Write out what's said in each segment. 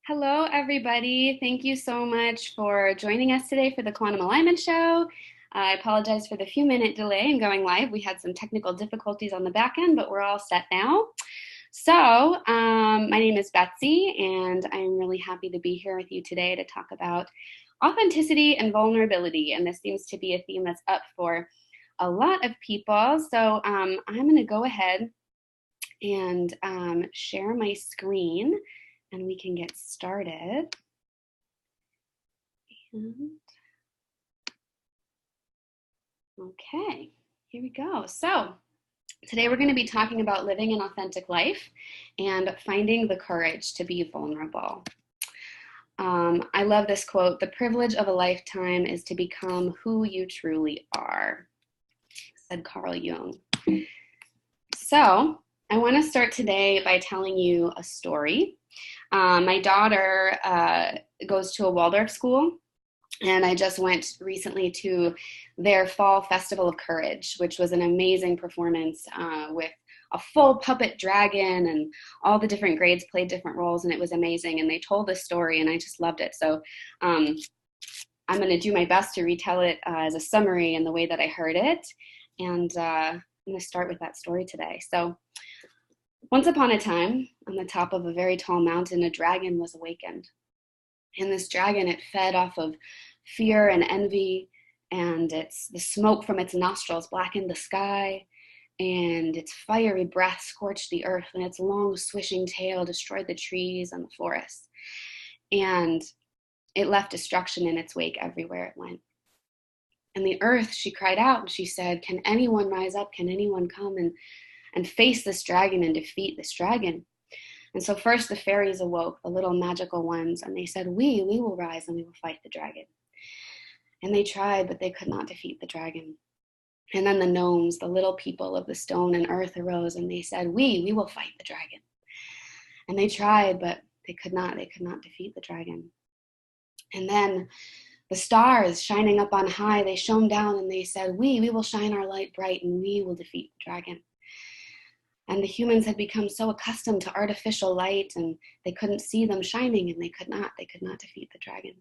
Hello, everybody. Thank you so much for joining us today for the Quantum Alignment Show. I apologize for the few-minute delay in going live. We had some technical difficulties on the back end, but we're all set now. My name is Betsy, and I'm really happy to be here with you today to talk about authenticity and vulnerability. And this seems to be a theme that's up for a lot of people. I'm going to go ahead and share my screen, and we can get started. Okay, here we go. So today we're going to be talking about living an authentic life and finding the courage to be vulnerable. I love this quote: "The privilege of a lifetime is to become who you truly are," said Carl Jung. So I want to start today by telling you a story. My daughter goes to a Waldorf school, and I just went recently to their Fall Festival of Courage, which was an amazing performance with a full puppet dragon, and all the different grades played different roles, and it was amazing. And they told this story, and I just loved it. So I'm going to do my best to retell it as a summary in the way that I heard it. And I'm going to start with that story today. So once upon a time, on the top of a very tall mountain, a dragon was awakened. And this dragon, it fed off of fear and envy, and the smoke from its nostrils blackened the sky, and its fiery breath scorched the earth, and its long swishing tail destroyed the trees and the forests. And it left destruction in its wake everywhere it went. And the earth, she cried out, and she said, "Can anyone rise up? Can anyone come and face this dragon and defeat this dragon?" And so first the fairies awoke, the little magical ones, and they said, we will rise and we will fight the dragon. And they tried, but they could not defeat the dragon. And then the gnomes, the little people of the stone and earth, arose, and they said, we will fight the dragon. And they tried, but they could not defeat the dragon. And then the stars, shining up on high, they shone down, and they said, we will shine our light bright, and we will defeat the dragon. And the humans had become so accustomed to artificial light, and they couldn't see them shining, and they could not defeat the dragon.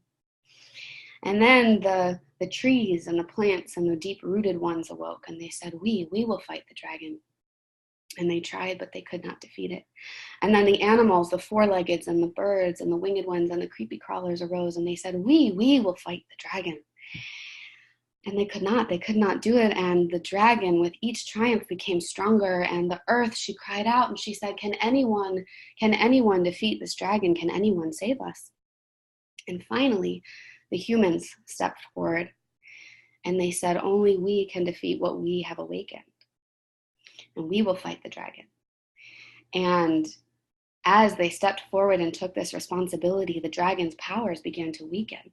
And then the trees and the plants and the deep-rooted ones awoke, and they said, we will fight the dragon. And they tried, but they could not defeat it. And then the animals, the four-leggeds and the birds and the winged ones and the creepy crawlers arose, and they said, we will fight the dragon. And they could not do it. And the dragon, with each triumph, became stronger. And the earth, she cried out, and she said, can anyone defeat this dragon? Can anyone save us? And finally, the humans stepped forward, and they said, only we can defeat what we have awakened. And we will fight the dragon. And as they stepped forward and took this responsibility, the dragon's powers began to weaken.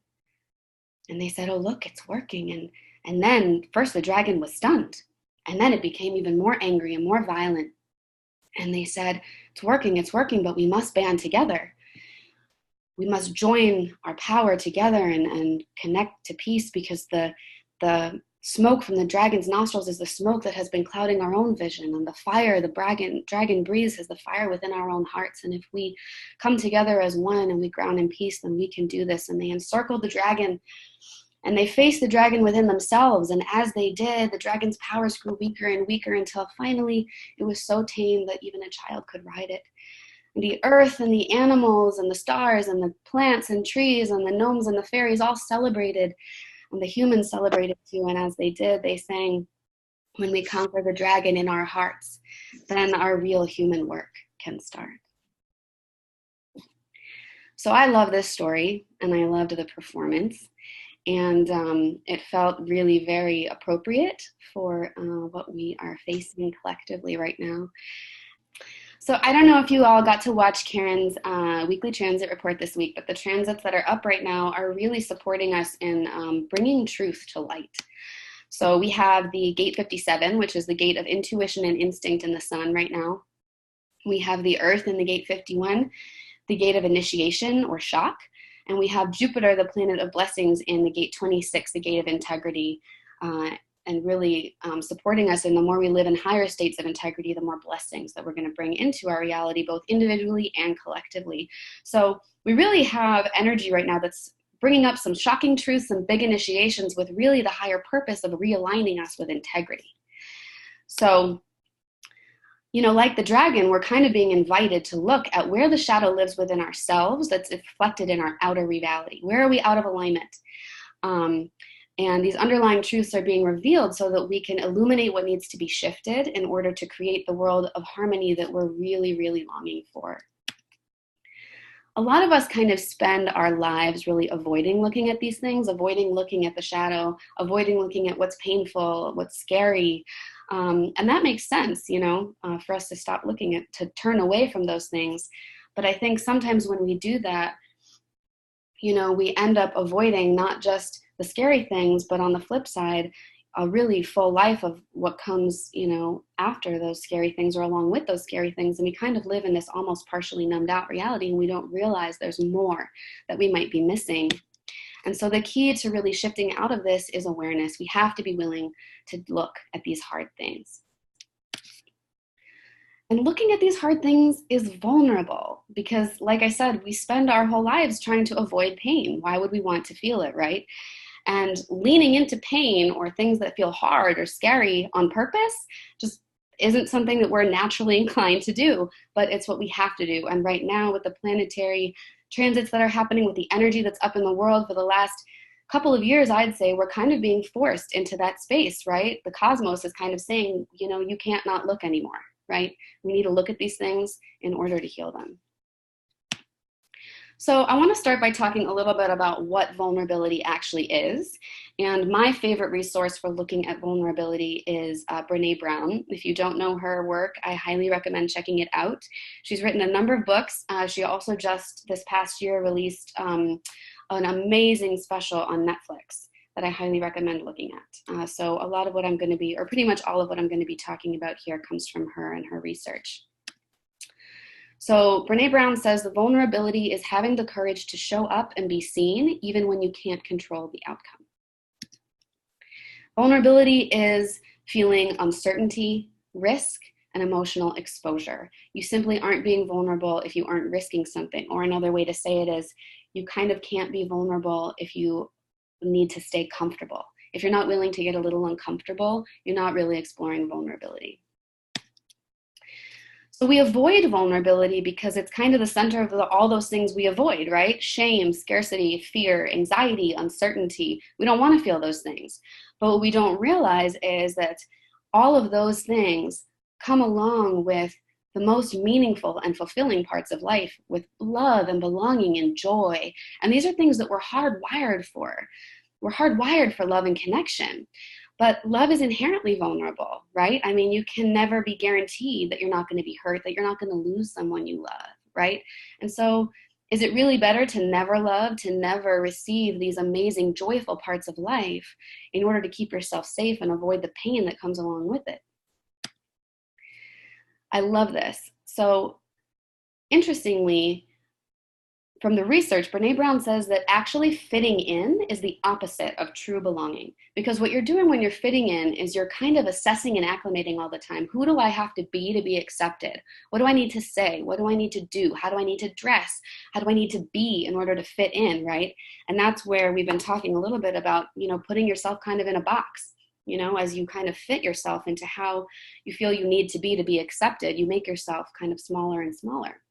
And they said, oh, look, it's working. And then first the dragon was stunned, and then it became even more angry and more violent. And they said, it's working, but we must band together. We must join our power together and connect to peace, because the smoke from the dragon's nostrils is the smoke that has been clouding our own vision, and the fire the dragon breathes is the fire within our own hearts. And if we come together as one and we ground in peace, then we can do this. And they encircled the dragon, and they faced the dragon within themselves. And as they did, the dragon's powers grew weaker and weaker, until finally it was so tame that even a child could ride it. And the earth and the animals and the stars and the plants and trees and the gnomes and the fairies all celebrated, and the humans celebrated too. And as they did, they sang, when we conquer the dragon in our hearts, then our real human work can start. So I love this story, and I loved the performance. And it felt really very appropriate for what we are facing collectively right now. So I don't know if you all got to watch Karen's weekly transit report this week, but the transits that are up right now are really supporting us in bringing truth to light. So we have the gate 57, which is the gate of intuition and instinct in the sun right now. We have the earth in the gate 51, the gate of initiation or shock. And we have Jupiter, the planet of blessings, in the gate 26, the gate of integrity, and really supporting us. And the more we live in higher states of integrity, the more blessings that we're going to bring into our reality, both individually and collectively. So we really have energy right now that's bringing up some shocking truths, some big initiations with really the higher purpose of realigning us with integrity. So, you know, like the dragon, we're kind of being invited to look at where the shadow lives within ourselves that's reflected in our outer reality. Where are we out of alignment? And these underlying truths are being revealed so that we can illuminate what needs to be shifted in order to create the world of harmony that we're really, really longing for. A lot of us kind of spend our lives really avoiding looking at these things, avoiding looking at the shadow, avoiding looking at what's painful, what's scary. And that makes sense, you know, for us to stop looking at, to turn away from those things. But I think sometimes when we do that, you know, we end up avoiding not just the scary things, but on the flip side, a really full life of what comes, you know, after those scary things or along with those scary things. And we kind of live in this almost partially numbed out reality, and we don't realize there's more that we might be missing. And so the key to really shifting out of this is awareness. We have to be willing to look at these hard things. And looking at these hard things is vulnerable because, like I said, we spend our whole lives trying to avoid pain. Why would we want to feel it, right? And leaning into pain or things that feel hard or scary on purpose just isn't something that we're naturally inclined to do, but it's what we have to do. And right now, with the planetary transits that are happening, with the energy that's up in the world for the last couple of years, I'd say we're kind of being forced into that space, right? The cosmos is kind of saying, you know, you can't not look anymore, right? We need to look at these things in order to heal them. So I want to start by talking a little bit about what vulnerability actually is. And my favorite resource for looking at vulnerability is Brené Brown. If you don't know her work, I highly recommend checking it out. She's written a number of books. She also just this past year released an amazing special on Netflix that I highly recommend looking at. So a lot of what I'm going to be, or pretty much all of what I'm going to be talking about here comes from her and her research. So Brené Brown says the vulnerability is having the courage to show up and be seen, even when you can't control the outcome. Vulnerability is feeling uncertainty, risk, and emotional exposure. You simply aren't being vulnerable if you aren't risking something. Or another way to say it is, you kind of can't be vulnerable if you need to stay comfortable. If you're not willing to get a little uncomfortable, you're not really exploring vulnerability. So we avoid vulnerability because it's kind of the center of all those things we avoid, right? Shame, scarcity, fear, anxiety, uncertainty. We don't want to feel those things. But what we don't realize is that all of those things come along with the most meaningful and fulfilling parts of life, with love and belonging and joy. And these are things that we're hardwired for. We're hardwired for love and connection. But love is inherently vulnerable, right? I mean, you can never be guaranteed that you're not going to be hurt, that you're not going to lose someone you love, right? And so is it really better to never love, to never receive these amazing, joyful parts of life in order to keep yourself safe and avoid the pain that comes along with it? I love this. So interestingly, from the research, Brené Brown says that actually fitting in is the opposite of true belonging. Because what you're doing when you're fitting in is you're kind of assessing and acclimating all the time. Who do I have to be accepted? What do I need to say? What do I need to do? How do I need to dress? How do I need to be in order to fit in, right? And that's where we've been talking a little bit about, you know, putting yourself kind of in a box. You know, as you kind of fit yourself into how you feel you need to be accepted, you make yourself kind of smaller and smaller.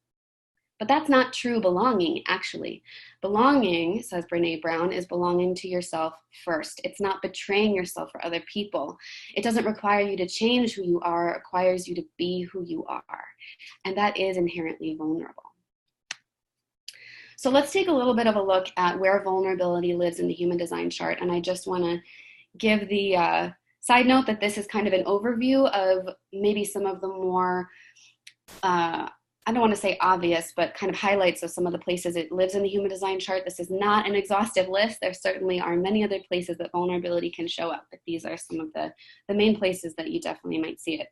But that's not true belonging, actually. Belonging, says Brené Brown, is belonging to yourself first. It's not betraying yourself for other people. It doesn't require you to change who you are. It requires you to be who you are. And that is inherently vulnerable. So let's take a little bit of a look at where vulnerability lives in the human design chart. And I just want to give the side note that this is kind of an overview of maybe some of the more I don't want to say obvious, but kind of highlights of some of the places it lives in the human design chart. This is not an exhaustive list. There certainly are many other places that vulnerability can show up, but these are some of the main places that you definitely might see it.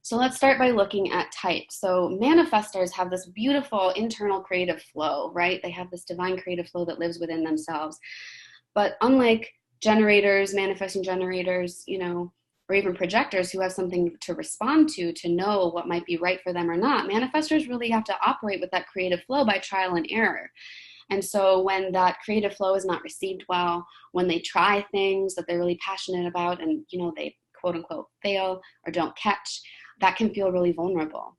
So let's start by looking at type. So manifestors have this beautiful internal creative flow, right? They have this divine creative flow that lives within themselves. But unlike generators, manifesting generators, or even projectors who have something to respond to know what might be right for them or not. Manifestors really have to operate with that creative flow by trial and error. And so when that creative flow is not received well, when they try things that they're really passionate about and, they quote unquote fail or don't catch, that can feel really vulnerable.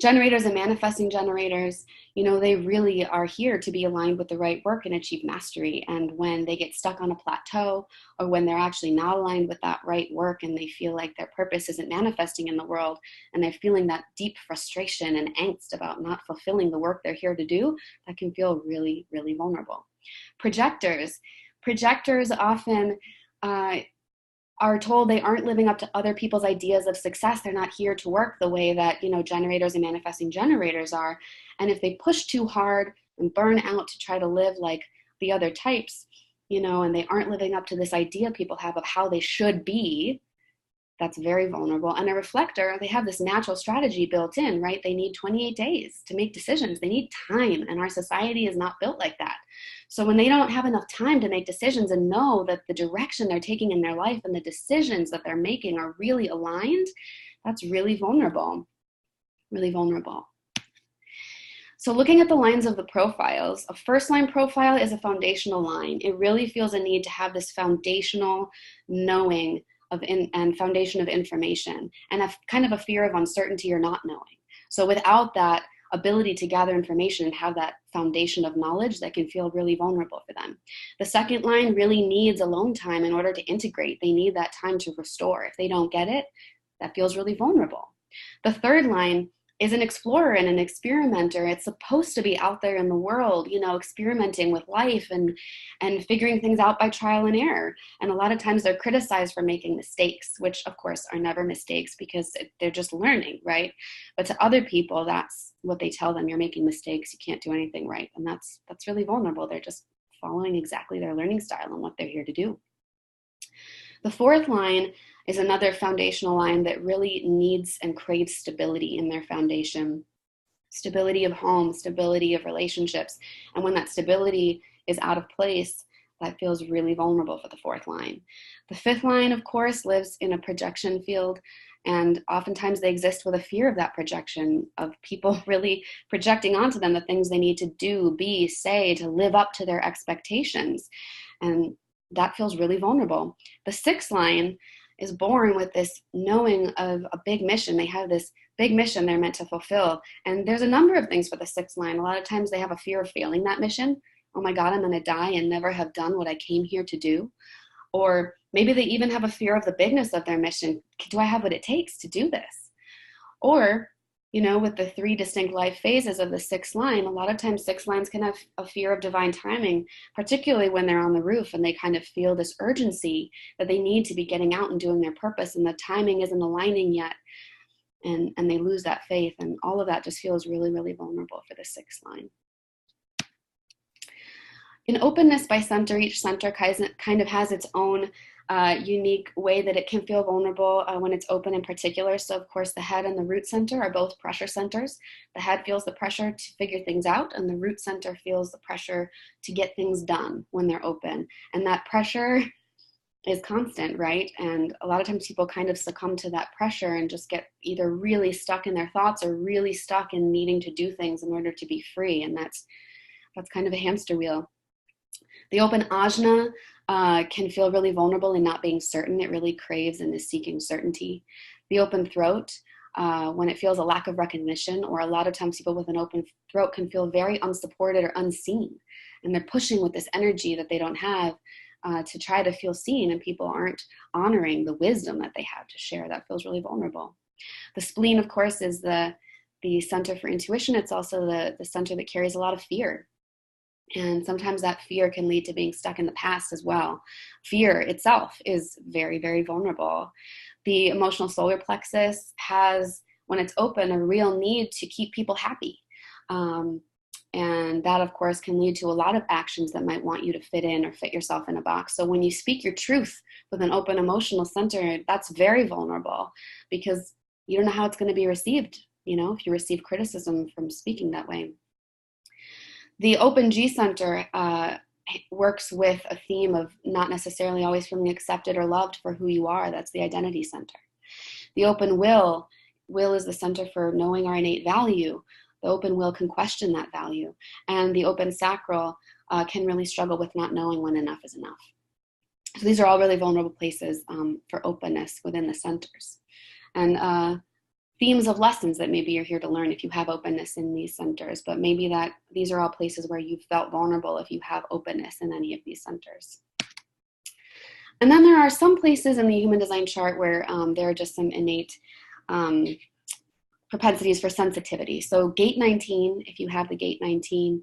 Generators and manifesting generators, they really are here to be aligned with the right work and achieve mastery. And when they get stuck on a plateau, or when they're actually not aligned with that right work and they feel like their purpose isn't manifesting in the world, and they're feeling that deep frustration and angst about not fulfilling the work they're here to do, that can feel really, really vulnerable. Projectors often are told they aren't living up to other people's ideas of success. They're not here to work the way that, generators and manifesting generators are. And if they push too hard and burn out to try to live like the other types, and they aren't living up to this idea people have of how they should be, that's very vulnerable. And a reflector, they have this natural strategy built in, right? They need 28 days to make decisions. They need time, and our society is not built like that. So when they don't have enough time to make decisions and know that the direction they're taking in their life and the decisions that they're making are really aligned, that's really vulnerable, really vulnerable. So looking at the lines of the profiles, a first line profile is a foundational line. It really feels a need to have this foundational knowing and foundation of information, and a kind of a fear of uncertainty or not knowing. So without that ability to gather information and have that foundation of knowledge, that can feel really vulnerable for them. The second line really needs alone time in order to integrate. They need that time to restore. If they don't get it, that feels really vulnerable. The third line is an explorer and an experimenter. It's supposed to be out there in the world, experimenting with life and figuring things out by trial and error. And a lot of times they're criticized for making mistakes, which of course are never mistakes because they're just learning, right? But to other people, that's what they tell them. You're making mistakes. You can't do anything right. And that's really vulnerable. They're just following exactly their learning style and what they're here to do. The fourth line is another foundational line that really needs and craves stability in their foundation. Stability of home, stability of relationships. And when that stability is out of place, that feels really vulnerable for the fourth line. The fifth line, of course, lives in a projection field, and oftentimes they exist with a fear of that projection, of people really projecting onto them the things they need to do, be, say, to live up to their expectations. And that feels really vulnerable. The sixth line is born with this knowing of a big mission. They have this big mission they're meant to fulfill. And there's a number of things for the sixth line. A lot of times they have a fear of failing that mission. Oh my God, I'm going to die and never have done what I came here to do. Or maybe they even have a fear of the bigness of their mission. Do I have what it takes to do this? Or, with the three distinct life phases of the sixth line, a lot of times sixth lines can have a fear of divine timing, particularly when they're on the roof and they kind of feel this urgency that they need to be getting out and doing their purpose, and the timing isn't aligning yet. And they lose that faith, and all of that just feels really, really vulnerable for the sixth line. In openness by center, each center kind of has its own unique way that it can feel vulnerable when it's open in particular. So of course the head and the root center are both pressure centers. The head feels the pressure to figure things out, and the root center feels the pressure to get things done when they're open. And that pressure is constant, right? And a lot of times people kind of succumb to that pressure and just get either really stuck in their thoughts or really stuck in needing to do things in order to be free. And that's kind of a hamster wheel. The open ajna can feel really vulnerable in not being certain. It really craves and is seeking certainty. The open throat, when it feels a lack of recognition, or a lot of times people with an open throat can feel very unsupported or unseen. And they're pushing with this energy that they don't have to try to feel seen, and people aren't honoring the wisdom that they have to share. That feels really vulnerable. The spleen, of course, is the center for intuition. It's also the center that carries a lot of fear. And sometimes that fear can lead to being stuck in the past as well. Fear itself is very, very vulnerable. The emotional solar plexus has, when it's open, a real need to keep people happy. And that, of course, can lead to a lot of actions that might want you to fit in or fit yourself in a box. So when you speak your truth with an open emotional center, that's very vulnerable, because you don't know how it's going to be received, if you receive criticism from speaking that way. The open G center works with a theme of not necessarily always feeling accepted or loved for who you are. That's the identity center. The open will is the center for knowing our innate value. The open will can question that value. And the open sacral can really struggle with not knowing when enough is enough. So these are all really vulnerable places for openness within the centers. And themes of lessons that maybe you're here to learn if you have openness in these centers, but maybe that these are all places where you've felt vulnerable if you have openness in any of these centers. And then there are some places in the human design chart where there are just some innate propensities for sensitivity. So gate 19, if you have the gate 19,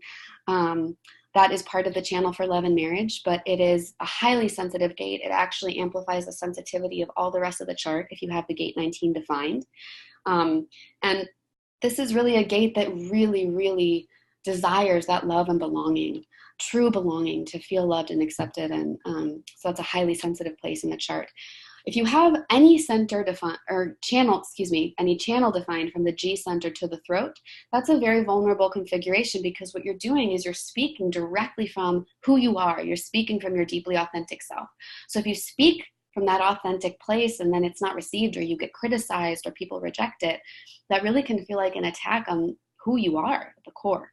that is part of the channel for love and marriage, but it is a highly sensitive gate. It actually amplifies the sensitivity of all the rest of the chart if you have the gate 19 defined. And this is really a gate that really, really desires that love and belonging, true belonging, to feel loved and accepted. And so that's a highly sensitive place in the chart. If you have any center defined, or channel, any channel defined from the G center to the throat, that's a very vulnerable configuration, because what you're doing is you're speaking directly from who you are. You're speaking from your deeply authentic self. So if you speak from that authentic place and then it's not received, or you get criticized, or people reject it, that really can feel like an attack on who you are at the core.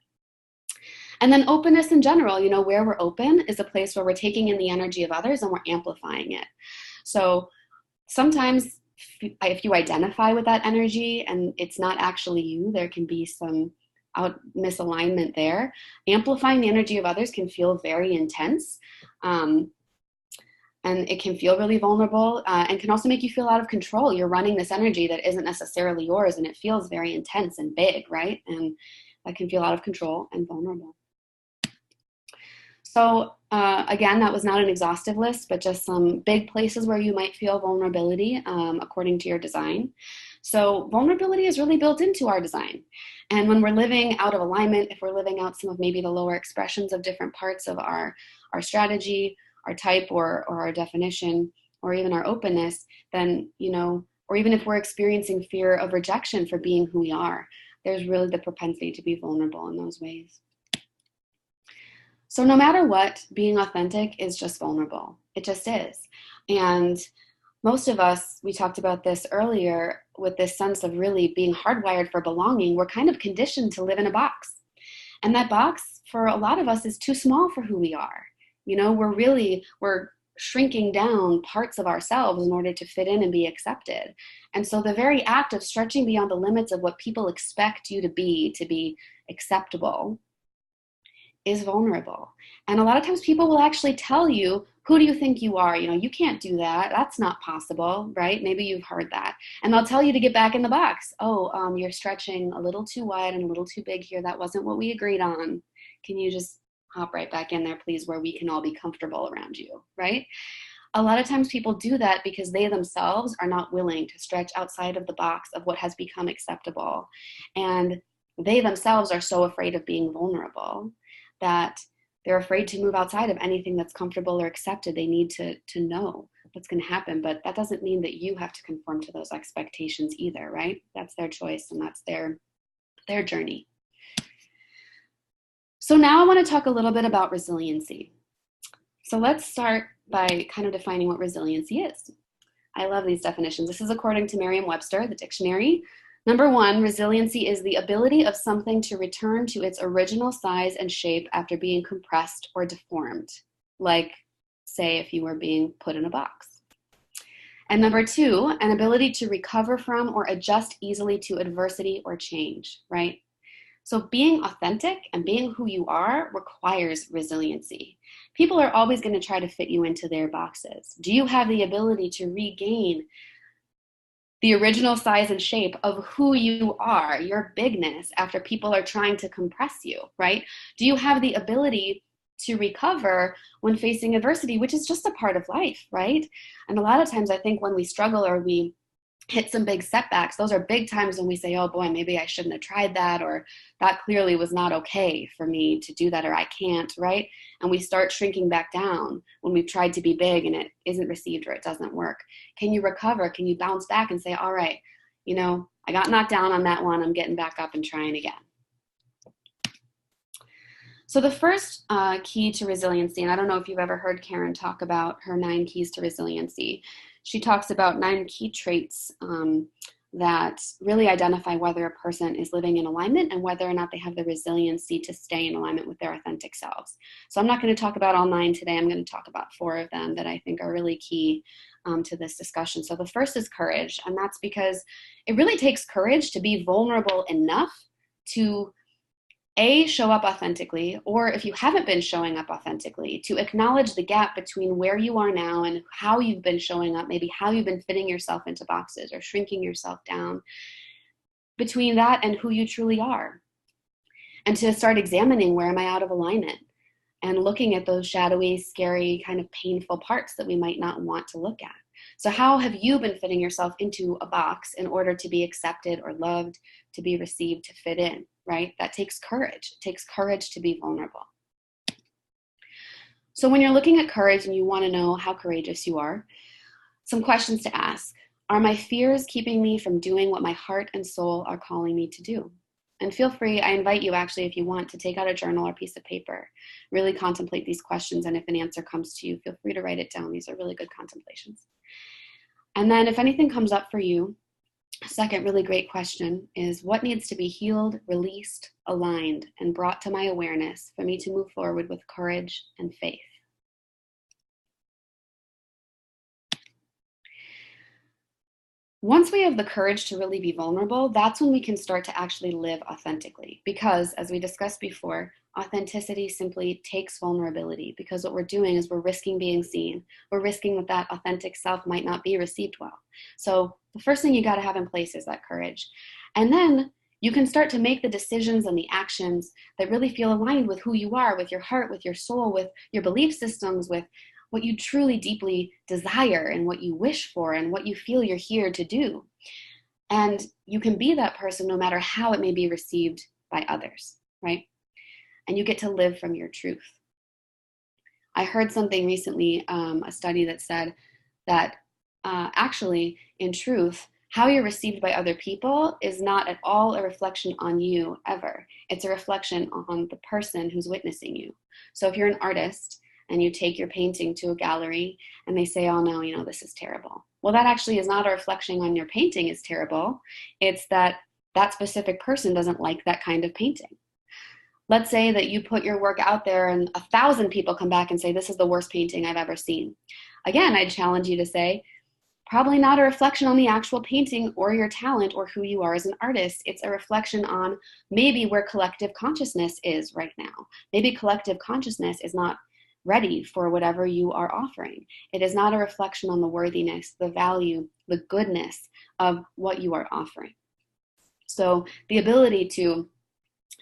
And then openness in general, where we're open is a place where we're taking in the energy of others and we're amplifying it. So sometimes if you identify with that energy and it's not actually you, there can be some misalignment there. Amplifying the energy of others can feel very intense. And it can feel really vulnerable and can also make you feel out of control. You're running this energy that isn't necessarily yours, and it feels very intense and big, right? And that can feel out of control and vulnerable. So again, that was not an exhaustive list, but just some big places where you might feel vulnerability according to your design. So vulnerability is really built into our design. And when we're living out of alignment, if we're living out some of maybe the lower expressions of different parts of our strategy, our type, or our definition, or even our openness, then, or even if we're experiencing fear of rejection for being who we are, there's really the propensity to be vulnerable in those ways. So no matter what, being authentic is just vulnerable. It just is. And most of us, we talked about this earlier, with this sense of really being hardwired for belonging, we're kind of conditioned to live in a box. And that box, for a lot of us, is too small for who we are. We're shrinking down parts of ourselves in order to fit in and be accepted. And so the very act of stretching beyond the limits of what people expect you to be acceptable, is vulnerable. And a lot of times people will actually tell you, who do you think you are? You can't do that. That's not possible, right? Maybe you've heard that. And they'll tell you to get back in the box. Oh, you're stretching a little too wide and a little too big here. That wasn't what we agreed on. Can you just hop right back in there, please, where we can all be comfortable around you, right? A lot of times people do that because they themselves are not willing to stretch outside of the box of what has become acceptable. And they themselves are so afraid of being vulnerable that they're afraid to move outside of anything that's comfortable or accepted. They need to know what's going to happen, but that doesn't mean that you have to conform to those expectations either, right? That's their choice and that's their journey. So now I want to talk a little bit about resiliency. So let's start by kind of defining what resiliency is. I love these definitions. This is according to Merriam-Webster, the dictionary. Number 1, resiliency is the ability of something to return to its original size and shape after being compressed or deformed, like, say, if you were being put in a box. And number 2, an ability to recover from or adjust easily to adversity or change, right? So being authentic and being who you are requires resiliency. People are always going to try to fit you into their boxes. Do you have the ability to regain the original size and shape of who you are, your bigness, after people are trying to compress you, right? Do you have the ability to recover when facing adversity, which is just a part of life, right? And a lot of times I think when we struggle or we hit some big setbacks, those are big times when we say, oh boy, maybe I shouldn't have tried that, or that clearly was not okay for me to do that, or I can't, right? And we start shrinking back down when we've tried to be big and it isn't received or it doesn't work. Can you recover? Can you bounce back and say, all right, I got knocked down on that one, I'm getting back up and trying again. So the first key to resiliency, and I don't know if you've ever heard Karen talk about her 9 keys to resiliency. She talks about 9 key traits that really identify whether a person is living in alignment and whether or not they have the resiliency to stay in alignment with their authentic selves. So I'm not going to talk about all 9 today. I'm going to talk about 4 of them that I think are really key to this discussion. So the first is courage, and that's because it really takes courage to be vulnerable enough to show up authentically, or if you haven't been showing up authentically, to acknowledge the gap between where you are now and how you've been showing up, maybe how you've been fitting yourself into boxes or shrinking yourself down, between that and who you truly are. And to start examining, where am I out of alignment? And looking at those shadowy, scary, kind of painful parts that we might not want to look at. So how have you been fitting yourself into a box in order to be accepted or loved, to be received, to fit in, right? That takes courage. It takes courage to be vulnerable. So when you're looking at courage and you want to know how courageous you are, some questions to ask. Are my fears keeping me from doing what my heart and soul are calling me to do? And feel free, I invite you actually, if you want, to take out a journal or piece of paper, really contemplate these questions, and if an answer comes to you, feel free to write it down. These are really good contemplations. And then if anything comes up for you, a second really great question is, what needs to be healed, released, aligned, and brought to my awareness for me to move forward with courage and faith? Once we have the courage to really be vulnerable, that's when we can start to actually live authentically. Because, as we discussed before, authenticity simply takes vulnerability, because what we're doing is we're risking being seen. We're risking that that authentic self might not be received well. So the first thing you got to have in place is that courage. And then you can start to make the decisions and the actions that really feel aligned with who you are, with your heart, with your soul, with your belief systems, with what you truly deeply desire and what you wish for and what you feel you're here to do. And you can be that person no matter how it may be received by others, right? And you get to live from your truth. I heard something recently, a study that said that actually, in truth, how you're received by other people is not at all a reflection on you ever. It's a reflection on the person who's witnessing you. So if you're an artist and you take your painting to a gallery and they say, oh no, this is terrible. Well, that actually is not a reflection on your painting is terrible. It's that that specific person doesn't like that kind of painting. Let's say that you put your work out there and 1,000 people come back and say, this is the worst painting I've ever seen. Again, I'd challenge you to say, probably not a reflection on the actual painting or your talent or who you are as an artist. It's a reflection on maybe where collective consciousness is right now. Maybe collective consciousness is not ready for whatever you are offering. It is not a reflection on the worthiness, the value, the goodness of what you are offering. So the ability to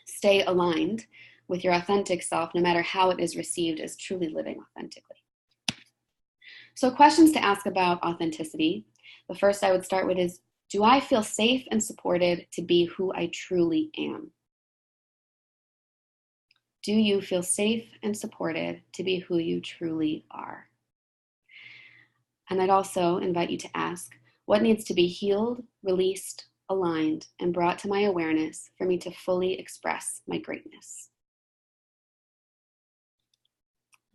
stay aligned with your authentic self, no matter how it is received, is truly living authentically. So questions to ask about authenticity. The first I would start with is, do I feel safe and supported to be who I truly am? Do you feel safe and supported to be who you truly are? And I'd also invite you to ask, what needs to be healed, released, aligned, and brought to my awareness for me to fully express my greatness?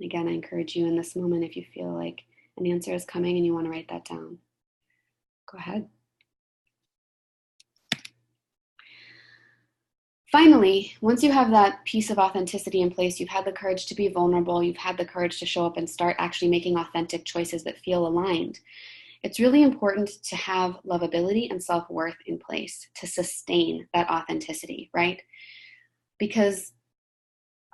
Again, I encourage you in this moment, if you feel like an answer is coming and you want to write that down, go ahead. Finally, once you have that piece of authenticity in place, you've had the courage to be vulnerable, you've had the courage to show up and start actually making authentic choices that feel aligned. It's really important to have lovability and self-worth in place to sustain that authenticity, right? Because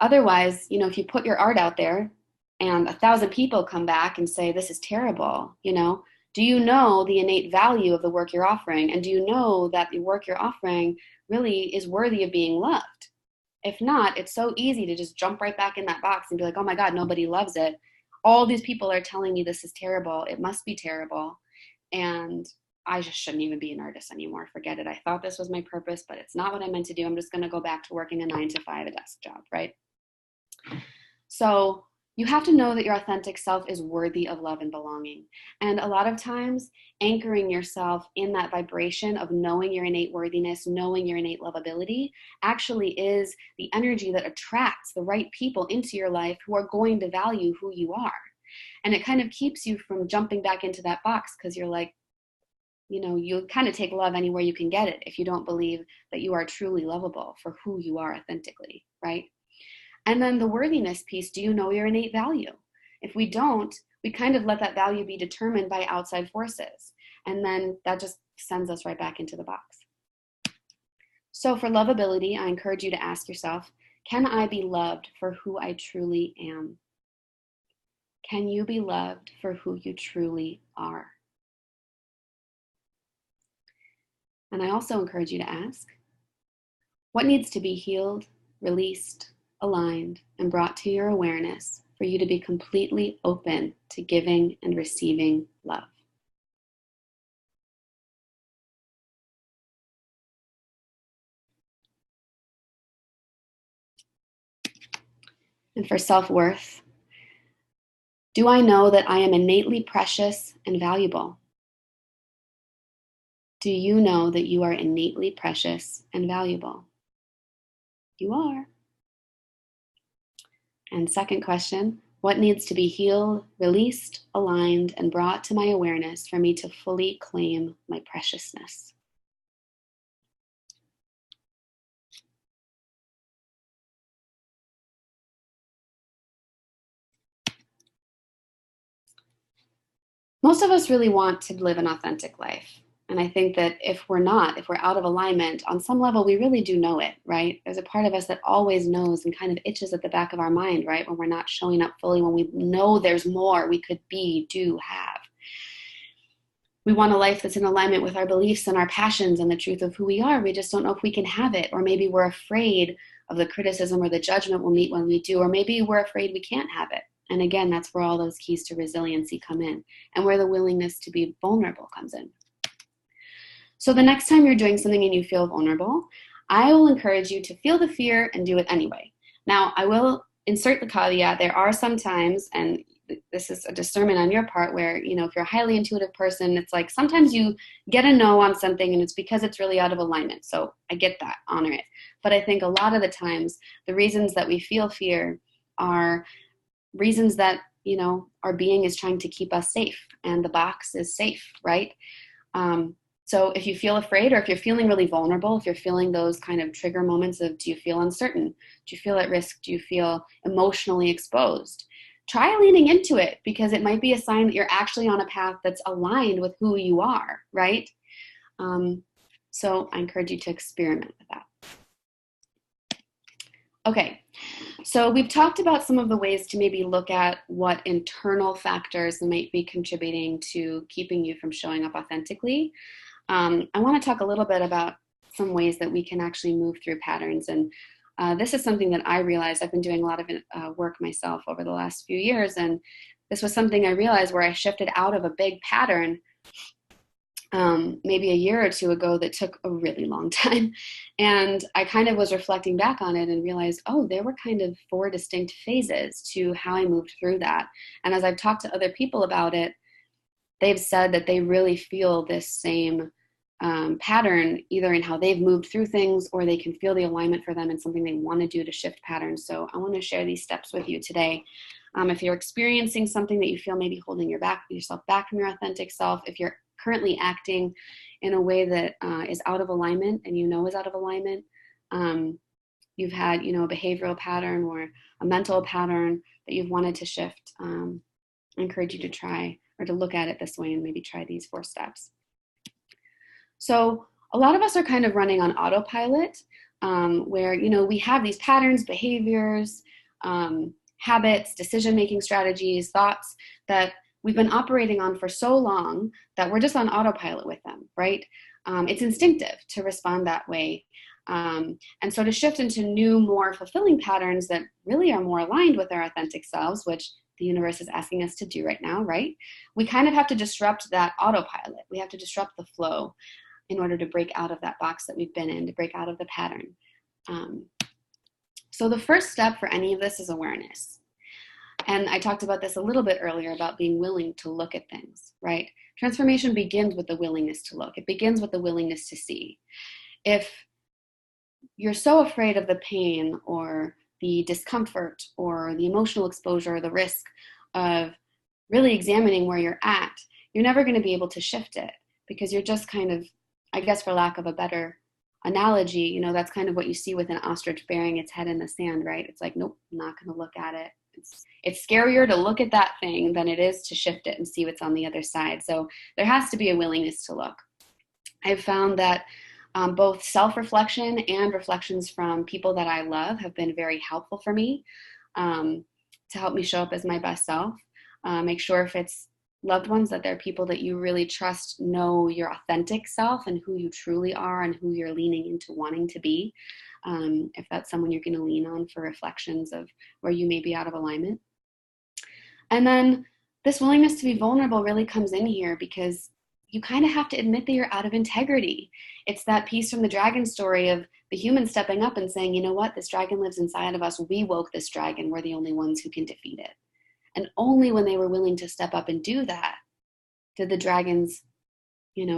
otherwise, if you put your art out there and 1,000 people come back and say, this is terrible, do you know the innate value of the work you're offering? And do you know that the work you're offering really is worthy of being loved? If not, it's so easy to just jump right back in that box and be like, oh my God, nobody loves it. All these people are telling me this is terrible. It must be terrible. And I just shouldn't even be an artist anymore. Forget it. I thought this was my purpose, but it's not what I meant to do. I'm just going to go back to working a 9-to-5 a desk job, right? So You have to know that your authentic self is worthy of love and belonging. And a lot of times, anchoring yourself in that vibration of knowing your innate worthiness, knowing your innate lovability, actually is the energy that attracts the right people into your life who are going to value who you are. And it kind of keeps you from jumping back into that box because you're like, you kind of take love anywhere you can get it if you don't believe that you are truly lovable for who you are authentically, right? And then the worthiness piece, do you know your innate value? If we don't, we kind of let that value be determined by outside forces. And then that just sends us right back into the box. So for lovability, I encourage you to ask yourself, can I be loved for who I truly am? Can you be loved for who you truly are? And I also encourage you to ask, what needs to be healed, released, aligned, and brought to your awareness for you to be completely open to giving and receiving love? And for self-worth, do I know that I am innately precious and valuable? Do you know that you are innately precious and valuable? You are. And second question, what needs to be healed, released, aligned, and brought to my awareness for me to fully claim my preciousness? Most of us really want to live an authentic life. And I think that if we're out of alignment, on some level, we really do know it, right? There's a part of us that always knows and kind of itches at the back of our mind, right? When we're not showing up fully, when we know there's more we could be, do, have. We want a life that's in alignment with our beliefs and our passions and the truth of who we are. We just don't know if we can have it. Or maybe we're afraid of the criticism or the judgment we'll meet when we do. Or maybe we're afraid we can't have it. And again, that's where all those keys to resiliency come in and where the willingness to be vulnerable comes in. So the next time you're doing something and you feel vulnerable, I will encourage you to feel the fear and do it anyway. Now, I will insert the caveat. There are some times, and this is a discernment on your part, where, if you're a highly intuitive person, it's like sometimes you get a no on something and it's because it's really out of alignment. So I get that, honor it. But I think a lot of the times, the reasons that we feel fear are reasons that, our being is trying to keep us safe and the box is safe, right? So if you feel afraid, or if you're feeling really vulnerable, if you're feeling those kind of trigger moments of, do you feel uncertain? Do you feel at risk? Do you feel emotionally exposed? Try leaning into it, because it might be a sign that you're actually on a path that's aligned with who you are, right? So I encourage you to experiment with that. Okay, so we've talked about some of the ways to maybe look at what internal factors might be contributing to keeping you from showing up authentically. I want to talk a little bit about some ways that we can actually move through patterns. And this is something that I realized. I've been doing a lot of work myself over the last few years. And this was something I realized where I shifted out of a big pattern maybe a year or two ago that took a really long time. And I kind of was reflecting back on it and realized, there were kind of 4 distinct phases to how I moved through that. And as I've talked to other people about it, they've said that they really feel this same pattern, either in how they've moved through things, or they can feel the alignment for them in something they want to do to shift patterns. So I want to share these steps with you today. If you're experiencing something that you feel maybe holding yourself back from your authentic self, if you're currently acting in a way that is out of alignment and is out of alignment, you've had a behavioral pattern or a mental pattern that you've wanted to shift, I encourage you to try or to look at it this way and maybe try these 4 steps. So a lot of us are kind of running on autopilot, where we have these patterns, behaviors, habits, decision-making strategies, thoughts that we've been operating on for so long that we're just on autopilot with them, right? It's instinctive to respond that way. And so to shift into new, more fulfilling patterns that really are more aligned with our authentic selves, which the universe is asking us to do right now, right? We kind of have to disrupt that autopilot. We have to disrupt the flow in order to break out of that box that we've been in, to break out of the pattern. So the first step for any of this is awareness. And I talked about this a little bit earlier about being willing to look at things, right? Transformation begins with the willingness to look. It begins with the willingness to see. If you're so afraid of the pain or the discomfort or the emotional exposure or the risk of really examining where you're at, you're never going to be able to shift it, because you're just kind of, I guess for lack of a better analogy, that's kind of what you see with an ostrich burying its head in the sand, right? It's like, nope, I'm not going to look at it. It's scarier to look at that thing than it is to shift it and see what's on the other side. So there has to be a willingness to look. I've found that both self-reflection and reflections from people that I love have been very helpful for me, to help me show up as my best self. Make sure if it's loved ones that they're people that you really trust, know your authentic self and who you truly are and who you're leaning into wanting to be. If that's someone you're going to lean on for reflections of where you may be out of alignment. And then this willingness to be vulnerable really comes in here, because you kind of have to admit that you're out of integrity. It's that piece from the dragon story of the human stepping up and saying, you know what, this dragon lives inside of us. We woke this dragon. We're the only ones who can defeat it. And only when they were willing to step up and do that did the dragon's,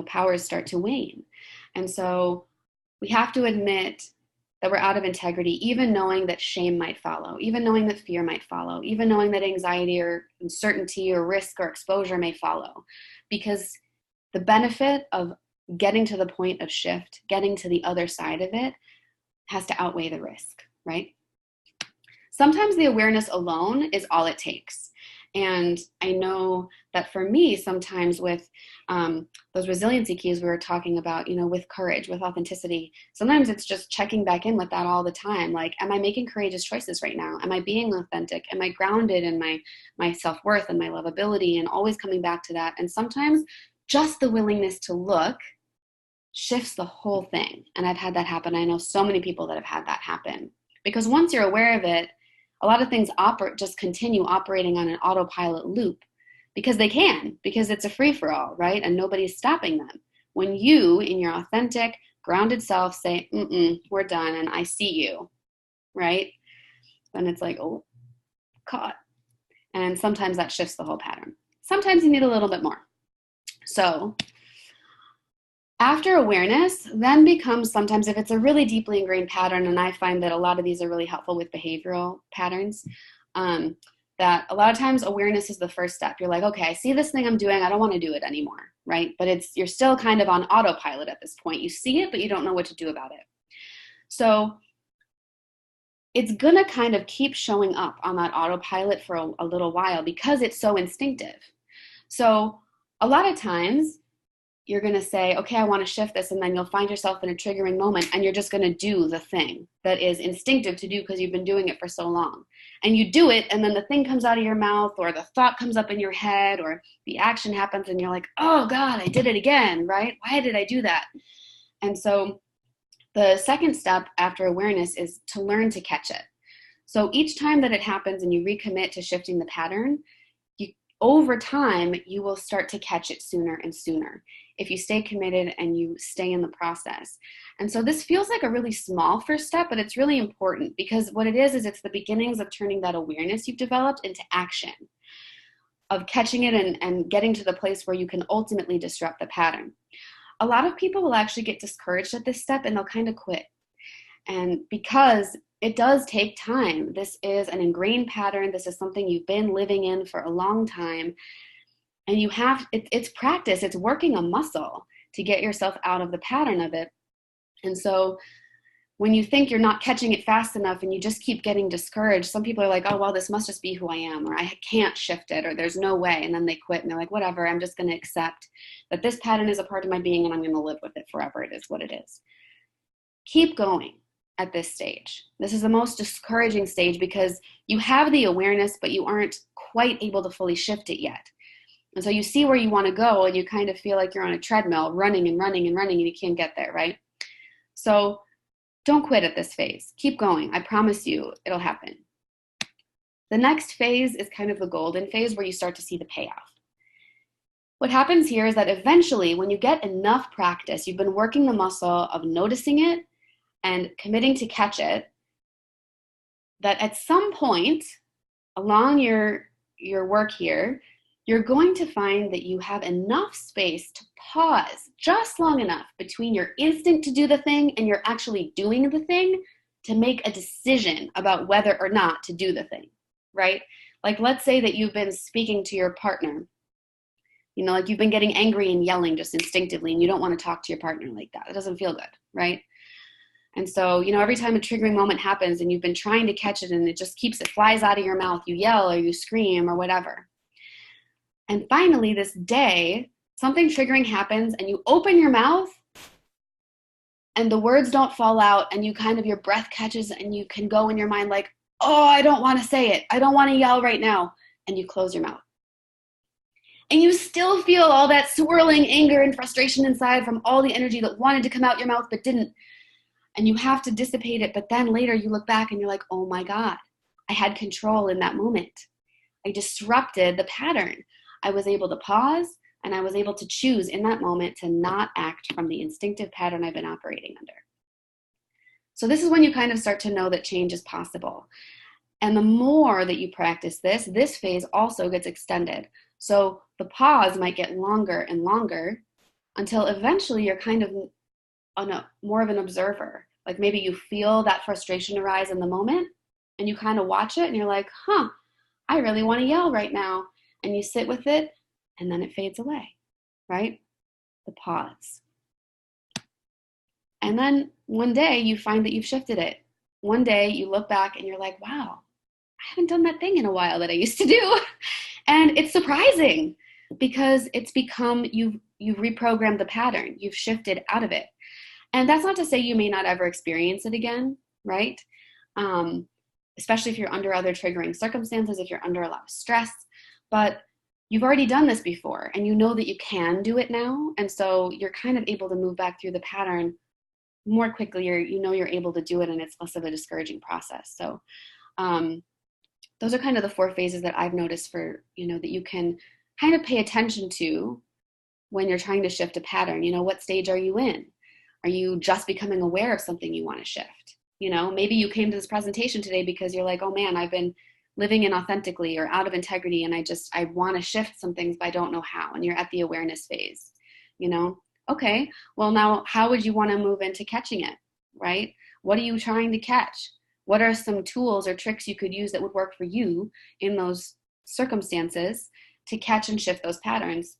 powers start to wane. And so we have to admit that we're out of integrity, even knowing that shame might follow, even knowing that fear might follow, even knowing that anxiety or uncertainty or risk or exposure may follow. Because the benefit of getting to the point of shift, getting to the other side of it, has to outweigh the risk, right? Sometimes the awareness alone is all it takes. And I know that for me, sometimes with those resiliency keys we were talking about, with courage, with authenticity, sometimes it's just checking back in with that all the time. Like, am I making courageous choices right now? Am I being authentic? Am I grounded in my self-worth and my lovability, and always coming back to that? And sometimes just the willingness to look shifts the whole thing. And I've had that happen. I know so many people that have had that happen, because once you're aware of it, a lot of things just continue operating on an autopilot loop, because it's a free-for-all, right? And nobody's stopping them. When you, in your authentic, grounded self, say, we're done, and I see you, right? Then it's like, oh, caught. And sometimes that shifts the whole pattern. Sometimes you need a little bit more. So after awareness then becomes, sometimes if it's a really deeply ingrained pattern, and I find that a lot of these are really helpful with behavioral patterns, that a lot of times awareness is the first step. You're like, okay, I see this thing I'm doing. I don't want to do it anymore, right? But you're still kind of on autopilot at this point. You see it, but you don't know what to do about it. So it's going to kind of keep showing up on that autopilot for a little while, because it's so instinctive. So a lot of times you're going to say, okay, I want to shift this. And then you'll find yourself in a triggering moment, and you're just going to do the thing that is instinctive to do because you've been doing it for so long. And you do it, and then the thing comes out of your mouth, or the thought comes up in your head, or the action happens, and you're like, oh God, I did it again, right? Why did I do that? And so the second step after awareness is to learn to catch it. So each time that it happens and you recommit to shifting the pattern, over time, you will start to catch it sooner and sooner if you stay committed and you stay in the process. And so this feels like a really small first step, but it's really important, because what it is it's the beginnings of turning that awareness you've developed into action, of catching it and getting to the place where you can ultimately disrupt the pattern. A lot of people will actually get discouraged at this step, and they'll kind of quit. And because it does take time. This is an ingrained pattern. This is something you've been living in for a long time. And it's practice. It's working a muscle to get yourself out of the pattern of it. And so when you think you're not catching it fast enough and you just keep getting discouraged, some people are like, oh, well, this must just be who I am, or I can't shift it, or there's no way. And then they quit and they're like, whatever, I'm just going to accept that this pattern is a part of my being and I'm going to live with it forever. It is what it is. Keep going. At this stage. This is the most discouraging stage, because you have the awareness, but you aren't quite able to fully shift it yet. And so you see where you want to go, and you kind of feel like you're on a treadmill, running and running and running, and you can't get there, right? So don't quit at this phase. Keep going. I promise you it'll happen. The next phase is kind of the golden phase, where you start to see the payoff. What happens here is that eventually, when you get enough practice, you've been working the muscle of noticing it and committing to catch it, that at some point, along your work here, you're going to find that you have enough space to pause just long enough between your instinct to do the thing and you're actually doing the thing to make a decision about whether or not to do the thing, right? Like, let's say that you've been speaking to your partner, like you've been getting angry and yelling just instinctively, and you don't want to talk to your partner like that. It doesn't feel good, right? And so, every time a triggering moment happens and you've been trying to catch it and it flies out of your mouth, you yell or you scream or whatever. And finally, this day, something triggering happens and you open your mouth and the words don't fall out and your breath catches and you can go in your mind like, oh, I don't want to say it. I don't want to yell right now. And you close your mouth. And you still feel all that swirling anger and frustration inside from all the energy that wanted to come out your mouth but didn't. And you have to dissipate it. But then later you look back and you're like, oh my God, I had control in that moment. I disrupted the pattern. I was able to pause and I was able to choose in that moment to not act from the instinctive pattern I've been operating under. So this is when you kind of start to know that change is possible. And the more that you practice this phase also gets extended. So the pause might get longer and longer until eventually you're kind of more of an observer. Like maybe you feel that frustration arise in the moment and you kind of watch it and you're like, I really want to yell right now. And you sit with it and then it fades away, right? The pause. And then one day you find that you've shifted it. One day you look back and you're like, wow, I haven't done that thing in a while that I used to do. And it's surprising because it's become, you've reprogrammed the pattern. You've shifted out of it. And that's not to say you may not ever experience it again, right? Especially if you're under other triggering circumstances, if you're under a lot of stress. But you've already done this before and you know that you can do it now. And so you're kind of able to move back through the pattern more quickly. You're able to do it and it's less of a discouraging process. So those are kind of the 4 phases that I've noticed for, that you can kind of pay attention to when you're trying to shift a pattern. What stage are you in? Are you just becoming aware of something you want to shift? Maybe you came to this presentation today because you're like, oh man, I've been living inauthentically or out of integrity and I want to shift some things, but I don't know how. And you're at the awareness phase, Okay, well now how would you want to move into catching it, right? What are you trying to catch? What are some tools or tricks you could use that would work for you in those circumstances to catch and shift those patterns?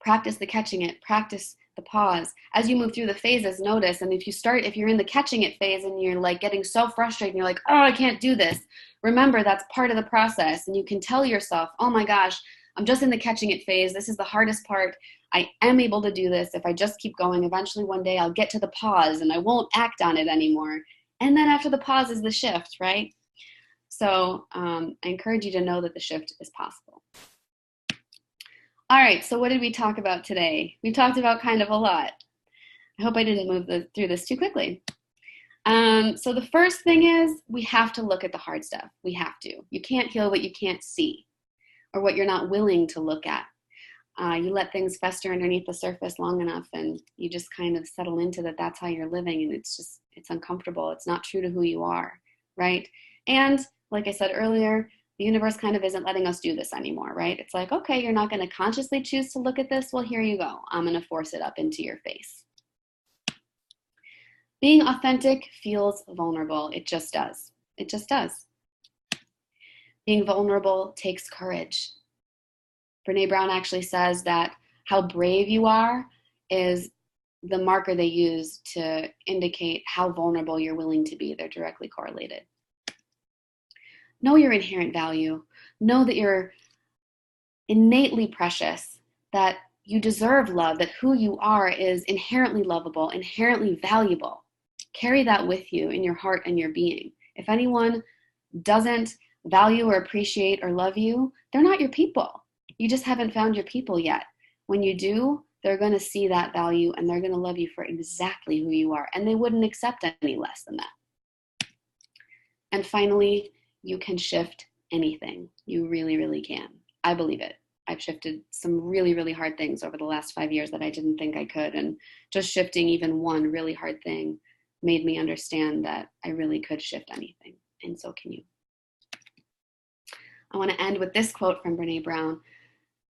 Practice the catching it, practice the pause. As you move through the phases, notice, and if you're in the catching it phase and you're like getting so frustrated and you're like, oh, I can't do this, remember that's part of the process. And you can tell yourself, oh my gosh, I'm just in the catching it phase. This is the hardest part. I am able to do this. If I just keep going, eventually one day I'll get to the pause and I won't act on it anymore. And then after the pause is the shift, right? So I encourage you to know that the shift is possible. All right, so what did we talk about today? We talked about kind of a lot. I hope I didn't move through this too quickly. So the first thing is we have to look at the hard stuff. We have to. You can't heal what you can't see or what you're not willing to look at. You let things fester underneath the surface long enough and you just kind of settle into that's how you're living, and it's uncomfortable. It's not true to who you are, right? And like I said earlier, the universe kind of isn't letting us do this anymore, right? It's like, okay, you're not going to consciously choose to look at this. Well, here you go. I'm going to force it up into your face. Being authentic feels vulnerable. It just does. It just does. Being vulnerable takes courage. Brene Brown actually says that how brave you are is the marker they use to indicate how vulnerable you're willing to be. They're directly correlated. Know your inherent value. Know that you're innately precious, that you deserve love, that who you are is inherently lovable, inherently valuable. Carry that with you in your heart and your being. If anyone doesn't value or appreciate or love you, they're not your people. You just haven't found your people yet. When you do, they're going to see that value and they're going to love you for exactly who you are, and they wouldn't accept any less than that. And finally, you can shift anything. You really, really can. I believe it. I've shifted some really, really hard things over the last 5 years that I didn't think I could. And just shifting even one really hard thing made me understand that I really could shift anything. And so can you. I want to end with this quote from Brene Brown.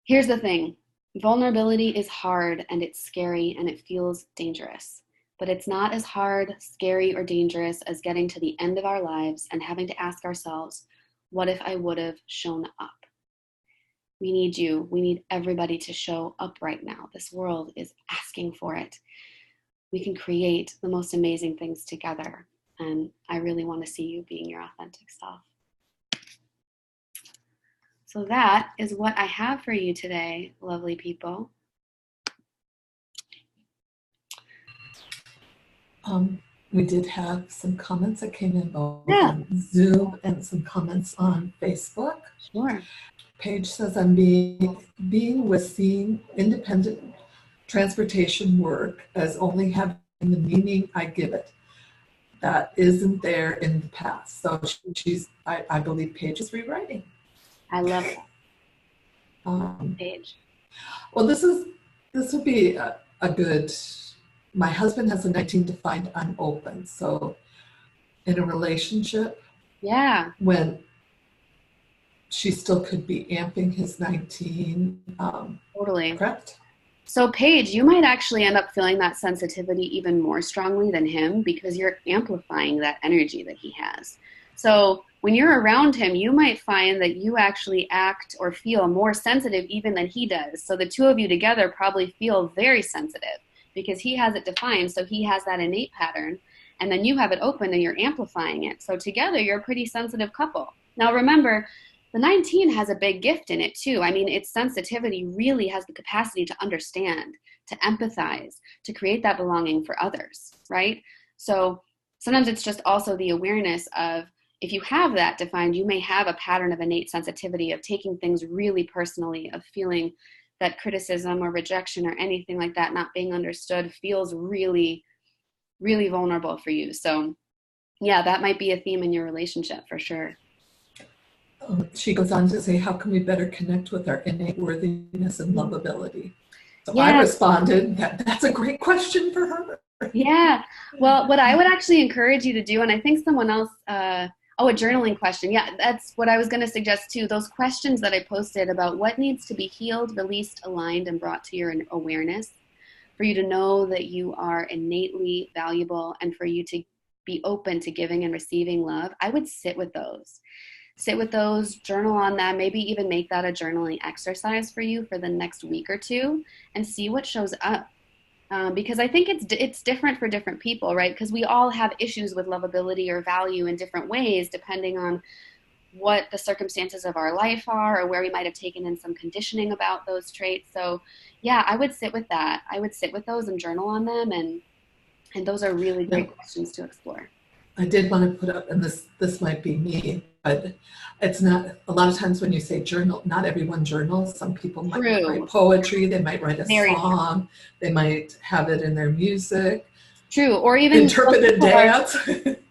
Here's the thing. Vulnerability is hard and it's scary and it feels dangerous. But it's not as hard, scary, or dangerous as getting to the end of our lives and having to ask ourselves, what if I would have shown up? We need you. We need everybody to show up right now. This world is asking for it. We can create the most amazing things together. And I really want to see you being your authentic self. So that is what I have for you today, lovely people. We did have some comments that came in both on Zoom and some comments on Facebook. Sure. Paige says, I'm being with seeing independent transportation work as only having the meaning I give it. That isn't there in the past. So I believe Paige is rewriting. I love that. Paige. Well, this would be a good, my husband has a 19 defined unopened. So in a relationship, when she still could be amping his 19. Totally. Correct? So Paige, you might actually end up feeling that sensitivity even more strongly than him because you're amplifying that energy that he has. So when you're around him, you might find that you actually act or feel more sensitive even than he does. So the two of you together probably feel very sensitive because he has it defined. So he has that innate pattern and then you have it open and you're amplifying it. So together you're a pretty sensitive couple. Now remember, the 19 has a big gift in it too. I mean, its sensitivity really has the capacity to understand, to empathize, to create that belonging for others, right? So sometimes it's just also the awareness of, if you have that defined, you may have a pattern of innate sensitivity of taking things really personally, of feeling that criticism or rejection or anything like that not being understood feels really, really vulnerable for you. So yeah, that might be a theme in your relationship for sure. She goes on to say, how can we better connect with our innate worthiness and lovability? So I responded, that's a great question for her. Yeah. Well, what I would actually encourage you to do, and I think someone else, a journaling question. Yeah, that's what I was going to suggest too. Those questions that I posted about what needs to be healed, released, aligned, and brought to your awareness for you to know that you are innately valuable and for you to be open to giving and receiving love. I would sit with those. Sit with those, journal on that, maybe even make that a journaling exercise for you for the next week or two and see what shows up. Because I think it's different for different people, right? Because we all have issues with lovability or value in different ways, depending on what the circumstances of our life are or where we might have taken in some conditioning about those traits. So yeah, I would sit with that. I would sit with those and journal on them. And those are really great questions to explore. I did want to put up, and this might be me, but it's not, a lot of times when you say journal, not everyone journals. Some people might write poetry, they might write a song, they might have it in their music. True, or even interpreted dance.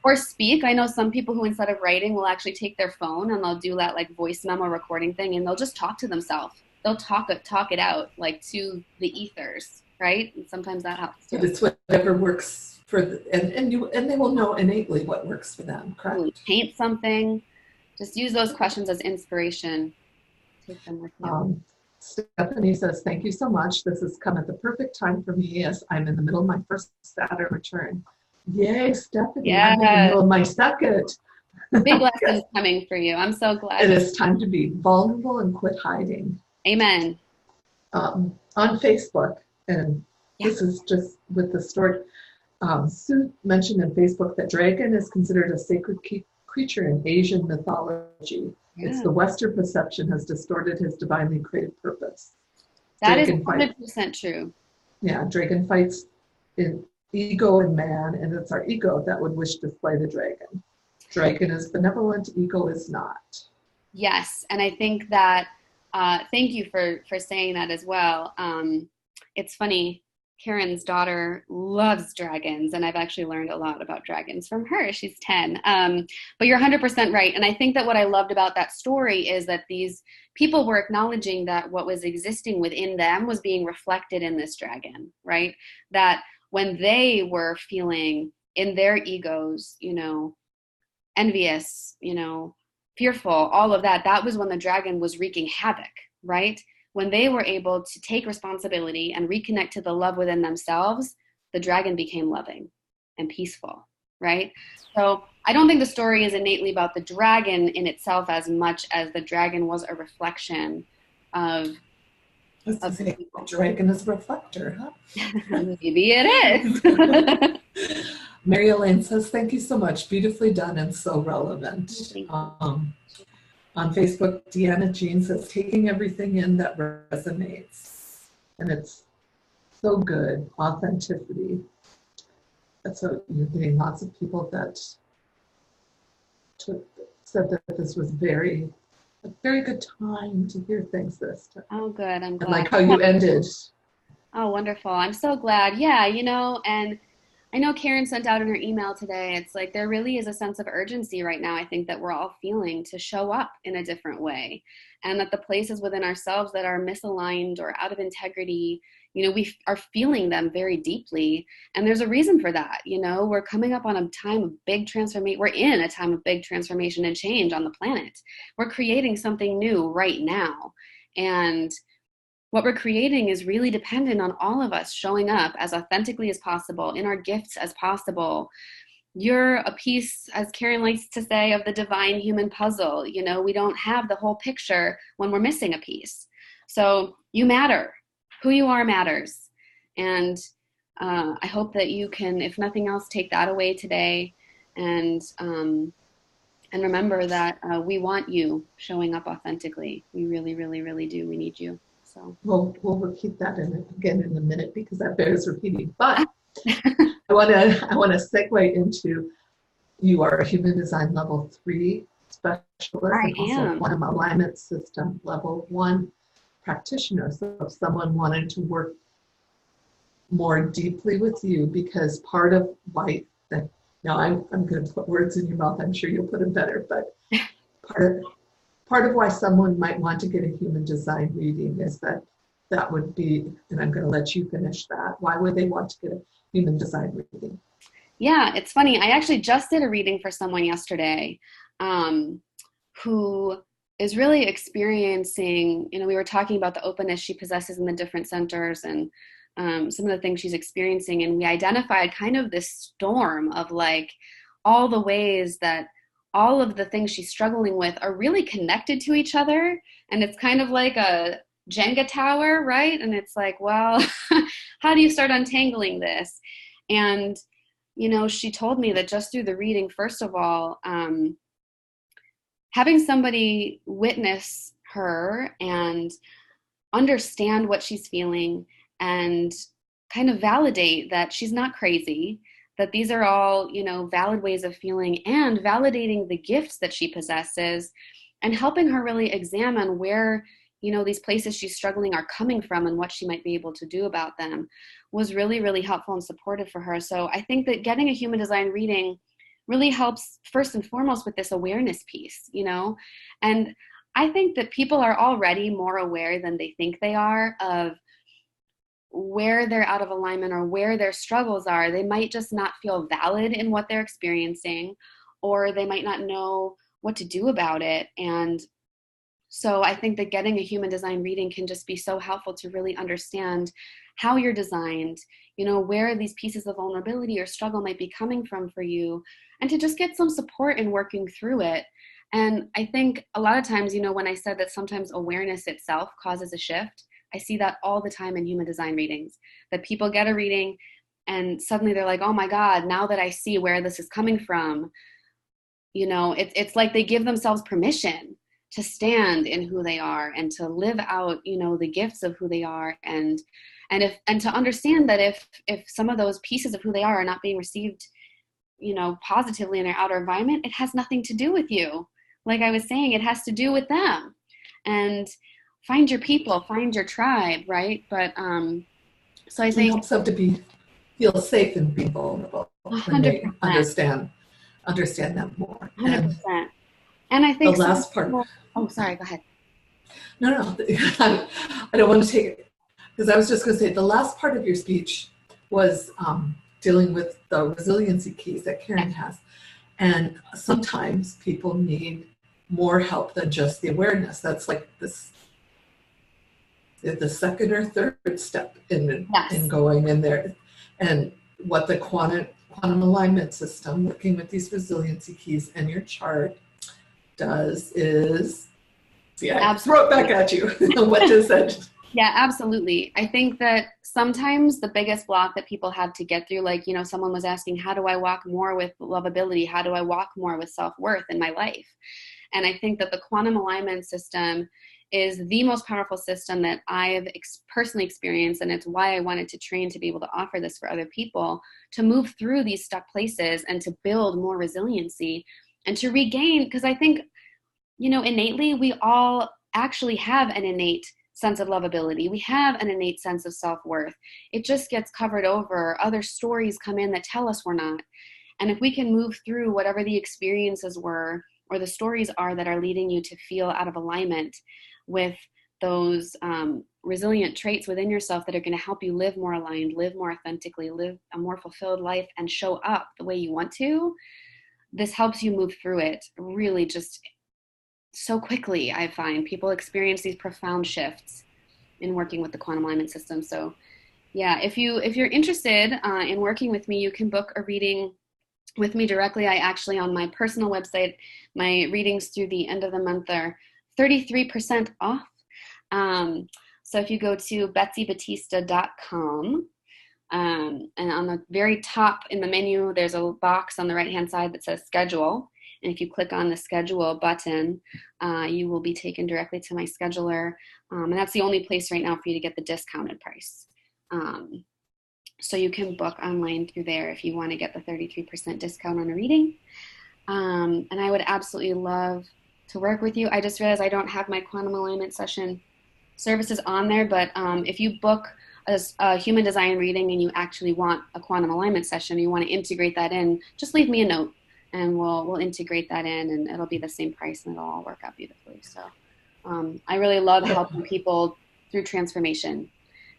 Or speak. I know some people who instead of writing will actually take their phone and they'll do that like voice memo recording thing and they'll just talk to themselves. They'll talk it out like to the ethers, right? And sometimes that helps too. But it's whatever works for and they will know innately what works for them, correct? Paint something. Just use those questions as inspiration. Take them with you. Stephanie says, thank you so much. This has come at the perfect time for me as I'm in the middle of my first Saturn return. Yay, Stephanie. I'm in the middle of my second. Big lessons coming for you. I'm so glad. It is time to be vulnerable and quit hiding. Amen. On Facebook, and this is just with the story, Sue mentioned in Facebook that dragon is considered a sacred creature in Asian mythology. It's the Western perception has distorted his divinely created purpose. That is 100% true. Yeah, dragon fights in ego in man, and it's our ego that would wish to slay the dragon. Dragon is benevolent, ego is not. Yes, and I think that, thank you for saying that as well. It's funny, Karen's daughter loves dragons, and I've actually learned a lot about dragons from her. She's 10. But you're 100% right. And I think that what I loved about that story is that these people were acknowledging that what was existing within them was being reflected in this dragon, right? That when they were feeling in their egos, envious, fearful, all of that, that was when the dragon was wreaking havoc, right? When they were able to take responsibility and reconnect to the love within themselves, the dragon became loving and peaceful, right? So I don't think the story is innately about the dragon in itself as much as the dragon was a reflection of Let's the say people. dragon is a reflector, huh? Maybe it is. Mary Elaine says, thank you so much. Beautifully done and so relevant. Thank On Facebook, Deanna Jean says, taking everything in that resonates. And it's so good. Authenticity. That's what you're getting lots of people that said that this was a very good time to hear things this time. Oh, good. I'm glad. And like how you ended. Oh, wonderful. I'm so glad. Yeah, and I know Karen sent out in her email today, it's like there really is a sense of urgency right now, I think, that we're all feeling to show up in a different way. And that the places within ourselves that are misaligned or out of integrity, we are feeling them very deeply. And there's a reason for that. We're coming up on a time of big transformation. We're in a time of big transformation and change on the planet. We're creating something new right now. And what we're creating is really dependent on all of us showing up as authentically as possible, in our gifts as possible. You're a piece, as Karen likes to say, of the divine human puzzle. We don't have the whole picture when we're missing a piece. So you matter. Who you are matters. And I hope that you can, if nothing else, take that away today and remember that we want you showing up authentically. We really, really, really do. We need you. So we'll repeat that again in a minute because that bears repeating. But I want to segue into, you are a human design level 3 specialist and also quantum alignment system level 1 practitioner. So if someone wanted to work more deeply with you, because part of why now I'm going to put words in your mouth. I'm sure you'll put them better, but part of why someone might want to get a human design reading is that would be, and I'm going to let you finish that. Why would they want to get a human design reading? Yeah, it's funny. I actually just did a reading for someone yesterday who is really experiencing, we were talking about the openness she possesses in the different centers and some of the things she's experiencing. And we identified kind of this storm of like all the ways that all of the things she's struggling with are really connected to each other. And it's kind of like a Jenga tower, right? And it's like, well, how do you start untangling this? And, she told me that just through the reading, first of all, having somebody witness her and understand what she's feeling and kind of validate that she's not crazy, that these are all, valid ways of feeling, and validating the gifts that she possesses and helping her really examine where, these places she's struggling are coming from and what she might be able to do about them was really, really helpful and supportive for her. So I think that getting a human design reading really helps first and foremost with this awareness piece, and I think that people are already more aware than they think they are of where they're out of alignment or where their struggles are. They might just not feel valid in what they're experiencing, or they might not know what to do about it. And so I think that getting a human design reading can just be so helpful to really understand how you're designed, where these pieces of vulnerability or struggle might be coming from for you, and to just get some support in working through it. And I think a lot of times, when I said that sometimes awareness itself causes a shift, I see that all the time in human design readings, that people get a reading and suddenly they're like, oh my God, now that I see where this is coming from, it's like they give themselves permission to stand in who they are and to live out, the gifts of who they are. And to understand that if some of those pieces of who they are not being received, positively in their outer environment, it has nothing to do with you. Like I was saying, it has to do with them. And find your people, find your tribe, right? But so I think it helps them to feel safe and be vulnerable 100%. When they understand them more. 100%. And I think the last part. Oh, sorry. Go ahead. No. I don't want to take it because I was just going to say the last part of your speech was dealing with the resiliency keys that Karen has, and sometimes people need more help than just the awareness. That's like this, the second or third step in Yes. going in there. And what the quantum alignment system, working with these resiliency keys and your chart, does is, see, I throw it back Absolutely. at you. What does that? Yeah, absolutely. I think that sometimes the biggest block that people have to get through, like, someone was asking, how do I walk more with lovability? How do I walk more with self-worth in my life? And I think that the quantum alignment system is the most powerful system that I've personally experienced. And it's why I wanted to train to be able to offer this for other people, to move through these stuck places and to build more resiliency and to regain. Because I think, innately, we all actually have an innate sense of lovability. We have an innate sense of self-worth. It just gets covered over. Other stories come in that tell us we're not. And if we can move through whatever the experiences were or the stories are that are leading you to feel out of alignment with those resilient traits within yourself that are going to help you live more aligned, live more authentically, live a more fulfilled life, and show up the way you want to, this helps you move through it really just so quickly. I find people experience these profound shifts in working with the quantum alignment system. So yeah, if you're interested in working with me, you can book a reading with me directly. I actually, on my personal website, my readings through the end of the month are 33% off. So if you go to betsybatista.com, and on the very top in the menu, there's a box on the right-hand side that says schedule. And if you click on the schedule button, you will be taken directly to my scheduler. And that's the only place right now for you to get the discounted price. So you can book online through there if you want to get the 33% discount on a reading. And I would absolutely love to work with you. I just realized I don't have my quantum alignment session services on there, but if you book a human design reading and you actually want a quantum alignment session, you want to integrate that in, just leave me a note and we'll integrate that in, and it'll be the same price and it'll all work out beautifully. So I really love helping people through transformation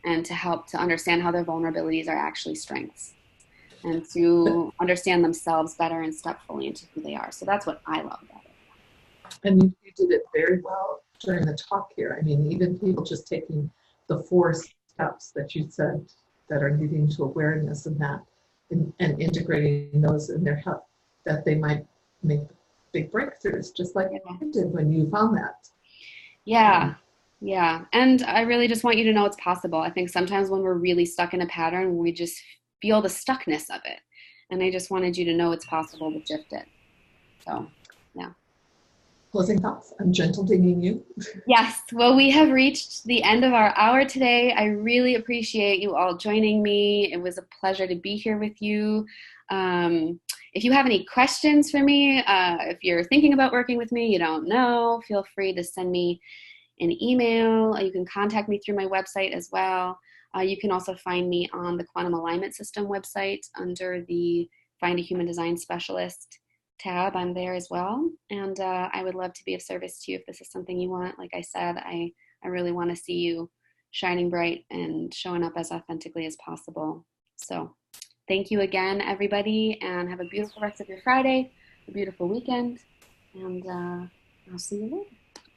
and to help to understand how their vulnerabilities are actually strengths and to understand themselves better and step fully into who they are. So that's what I love about it. And you did it very well during the talk here. I mean, even people just taking the 4 steps that you said that are leading to awareness and that, and integrating those in their health, that they might make big breakthroughs, just like you did when you found that. Yeah. Yeah. And I really just want you to know it's possible. I think sometimes when we're really stuck in a pattern, we just feel the stuckness of it. And I just wanted you to know it's possible to shift it. So, yeah. Closing thoughts. I'm gentle dinging you. Yes. Well, we have reached the end of our hour today. I really appreciate you all joining me. It was a pleasure to be here with you. If you have any questions for me, if you're thinking about working with me, you don't know, feel free to send me an email. You can contact me through my website as well. You can also find me on the Quantum Alignment System website under the Find a Human Design Specialist tab. I'm there as well. And I would love to be of service to you if this is something you want. Like I said, I really want to see you shining bright and showing up as authentically as possible. So thank you again, everybody, and have a beautiful rest of your Friday, a beautiful weekend, and I'll see you later.